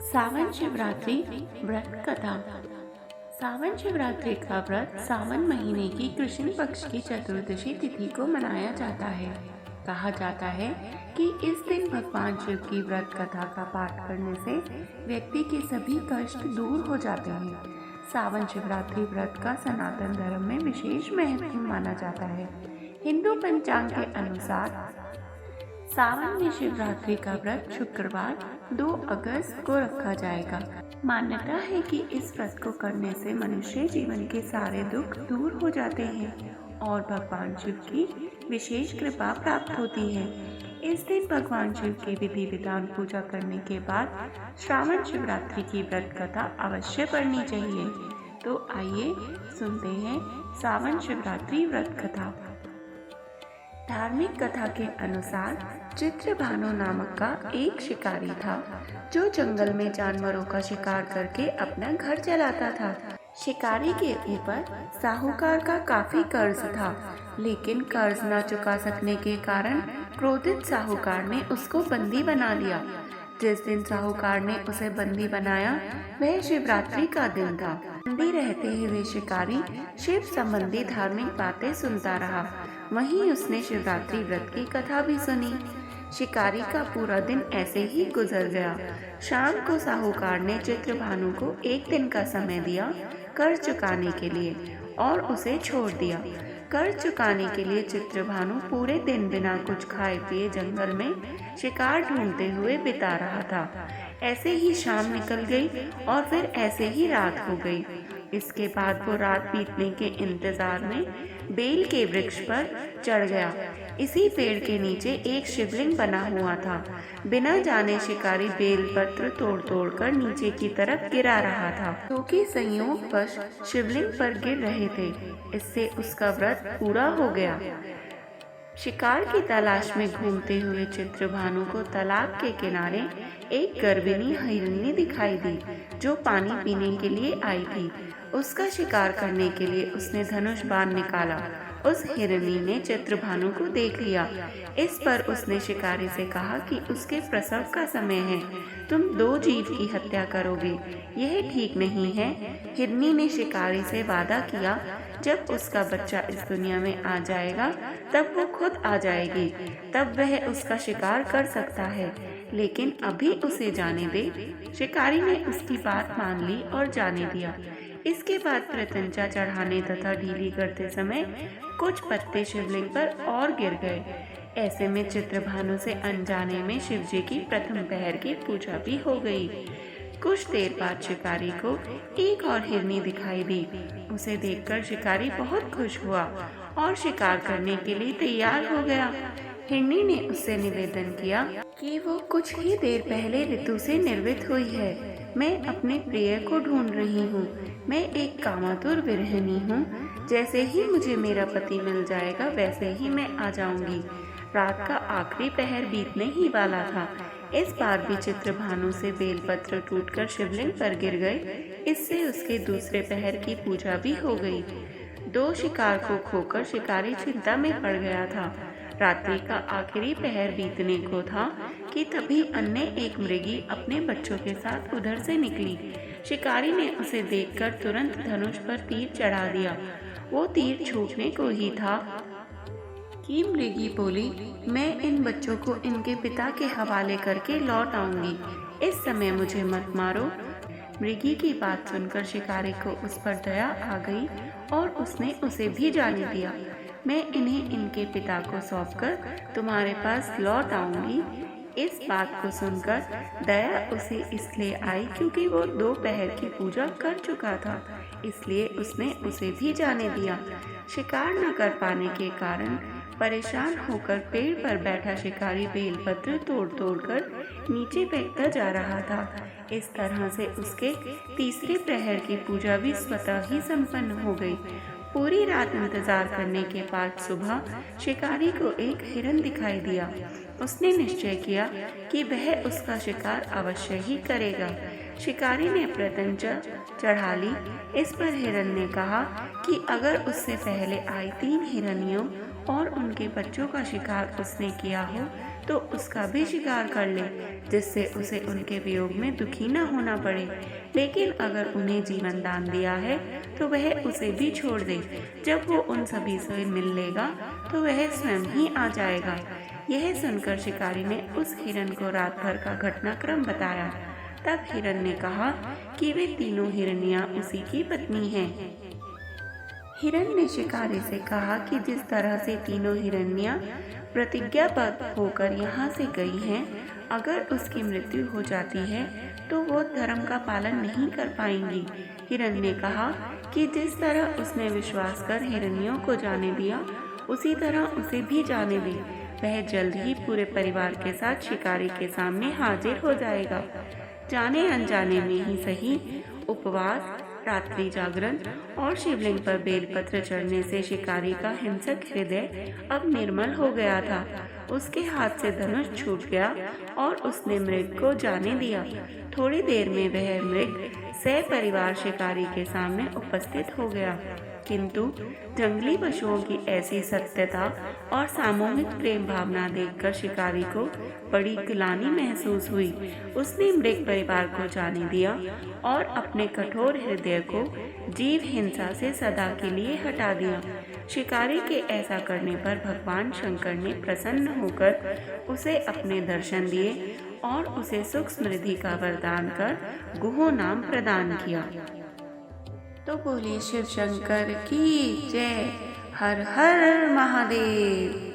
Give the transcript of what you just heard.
सावन शिवरात्रि व्रत कथा। सावन शिवरात्रि का व्रत सावन महीने की कृष्ण पक्ष की चतुर्दशी तिथि को मनाया जाता है। कहा जाता है कि इस दिन भगवान शिव की व्रत कथा का पाठ करने से व्यक्ति के सभी कष्ट दूर हो जाते हैं। सावन शिवरात्रि व्रत का सनातन धर्म में विशेष महत्व माना जाता है। हिंदू पंचांग के अनुसार सावन में शिवरात्रि का व्रत शुक्रवार 2 अगस्त को रखा जाएगा। मान्यता है कि इस व्रत को करने से मनुष्य जीवन के सारे दुख दूर हो जाते हैं और भगवान शिव की विशेष कृपा प्राप्त होती है। इस दिन भगवान शिव की विधि विधान पूजा करने के बाद श्रावण शिवरात्रि की व्रत कथा अवश्य पढ़नी चाहिए। तो आइए सुनते हैं सावन शिवरात्रि व्रत कथा। धार्मिक कथा के अनुसार चित्रभानु नामक का एक शिकारी था जो जंगल में जानवरों का शिकार करके अपना घर चलाता था। शिकारी के ऊपर साहूकार का काफी कर्ज था, लेकिन कर्ज न चुका सकने के कारण क्रोधित साहूकार ने उसको बंदी बना लिया। जिस दिन साहूकार ने उसे बंदी बनाया वह शिवरात्रि का दिन था। बंदी रहते हुए शिकारी शिव संबंधी धार्मिक बातें सुनता रहा। वहीं उसने शिवरात्रि व्रत की कथा भी सुनी। शिकारी का पूरा दिन ऐसे ही गुजर गया। शाम को साहूकार ने चित्रभानु को 1 दिन का समय दिया कर्ज चुकाने के लिए और उसे छोड़ दिया। कर्ज चुकाने के लिए चित्रभानु पूरे दिन बिना कुछ खाए पिए जंगल में शिकार ढूंढते हुए बिता रहा था। ऐसे ही शाम निकल गई और फिर ऐसे ही रात हो गई। इसके बाद वो रात बीतने के इंतजार में बेल के वृक्ष पर चढ़ गया। इसी पेड़ के नीचे एक शिवलिंग बना हुआ था। बिना जाने शिकारी बेल पत्र तोड़ तोड़ कर नीचे की तरफ गिरा रहा था, क्योंकि संयोगवश शिवलिंग पर गिर रहे थे। इससे उसका व्रत पूरा हो गया। शिकार की तलाश में घूमते हुए चित्रभानु को तालाब के किनारे एक गर्भिणी हिरनी दिखाई दी जो पानी पीने के लिए आई थी। उसका शिकार करने के लिए उसने धनुष बाण निकाला। उस हिरनी ने चित्रभानु को देख लिया। इस पर उसने शिकारी से कहा कि उसके प्रसव का समय है, तुम 2 जीव की हत्या करोगे, यह ठीक नहीं है। हिरनी ने शिकारी से वादा किया जब उसका बच्चा इस दुनिया में आ जाएगा तब वो खुद आ जाएगी, तब वह उसका शिकार कर सकता है, लेकिन अभी उसे जाने दे। शिकारी ने उसकी बात मान ली और जाने दिया। इसके बाद प्रत्यंचा चढ़ाने तथा ढीली करते समय कुछ पत्ते शिवलिंग पर और गिर गए। ऐसे में चित्रभानु से अनजाने में शिवजी की प्रथम पहर की पूजा भी हो गई। कुछ देर बाद शिकारी को एक और हिरनी दिखाई दी। उसे देखकर शिकारी बहुत खुश हुआ और शिकार करने के लिए तैयार हो गया। हिरनी ने उससे निवेदन किया कि वो कुछ ही देर पहले ऋतु से निर्वित हुई है। मैं अपने प्रिय को ढूंढ रही हूँ। मैं एक कामातुर विरहिणी हूँ। जैसे ही मुझे मेरा पति मिल जाएगा वैसे ही मैं आ जाऊंगी। रात का आखिरी पहर बीतने ही वाला था। इस बार भी चित्रभानु से बेलपत्र टूटकर शिवलिंग पर गिर गए। इससे उसके दूसरे पहर की पूजा भी हो गई। 2 शिकार को खोकर शिकारी चिंता में पड़ गया था। रात्रि का आखिरी पहर बीतने को था कि तभी अन्य एक मृगी अपने बच्चों के साथ उधर से निकली। शिकारी ने उसे देखकर तुरंत धनुष पर तीर चढ़ा दिया। वो तीर छूटने को ही था कि मृगी बोली, मैं इन बच्चों को इनके पिता के हवाले करके लौट आऊंगी, इस समय मुझे मत मारो। मृगी की बात सुनकर शिकारी को उस पर दया आ गई और उसने उसे भी जाने दिया। मैं इन्हें इनके पिता को सौंपकर तुम्हारे पास लौट आऊंगी। इस बात को सुनकर दया उसे इसलिए आई क्योंकि वो 2 पहर की पूजा कर चुका था, इसलिए उसने उसे भी जाने दिया। शिकार न कर पाने के कारण परेशान होकर पेड़ पर बैठा शिकारी बेलपत्र तोड़ तोड़ कर नीचे फेंकता जा रहा था। इस तरह से उसके तीसरे प्रहर की पूजा भी स्वतः ही संपन्न हो गई। पूरी रात इंतजार करने के बाद सुबह शिकारी को एक हिरन दिखाई दिया। उसने निश्चय किया कि वह उसका शिकार अवश्य ही करेगा। शिकारी ने प्रत्यंचा चढ़ा ली। इस पर हिरन ने कहा कि अगर उससे पहले आई 3 हिरनियों और उनके बच्चों का शिकार उसने किया हो तो उसका भी शिकार कर ले, जिससे उसे उनके वियोग में दुखी न होना पड़े। लेकिन अगर उन्हें जीवन दान दिया है तो वह उसे भी छोड़ दे। जब वो उन सभी से मिल लेगा तो वह स्वयं ही आ जाएगा। यह सुनकर शिकारी ने उस हिरन को रात भर का घटनाक्रम बताया। तब हिरन ने कहा कि वे तीनों हिरनियां उसी की पत्नी हैं। हिरन ने शिकारी से कहा कि जिस तरह से तीनों हिरनियां प्रतिज्ञाबद्ध होकर यहाँ से गई हैं, अगर उसकी मृत्यु हो जाती है तो वो धर्म का पालन नहीं कर पाएंगी। हिरन ने कहा कि जिस तरह उसने विश्वास कर हिरनियों को जाने दिया, उसी तरह उसे भी जाने दे। वह जल्द ही पूरे परिवार के साथ शिकारी के सामने हाजिर हो जाएगा। जाने अनजाने में ही सही, उपवास, रात्रि जागरण और शिवलिंग पर बेलपत्र चढ़ने से शिकारी का हिंसक हृदय अब निर्मल हो गया था। उसके हाथ से धनुष छूट गया और उसने मृग को जाने दिया। थोड़ी देर में वह मृग सपरिवार शिकारी के सामने उपस्थित हो गया। किंतु जंगली पशुओं की ऐसी सत्यता और सामूहिक प्रेम भावना देखकर शिकारी को बड़ी ग्लानि महसूस हुई। उसने मृग परिवार को जाने दिया और अपने कठोर हृदय को जीव हिंसा से सदा के लिए हटा दिया। शिकारी के ऐसा करने पर भगवान शंकर ने प्रसन्न होकर उसे अपने दर्शन दिए और उसे सुख समृद्धि का वरदान कर गुहो नाम प्रदान किया। तो बोलिए शिव शंकर की जय। हर हर महादेव।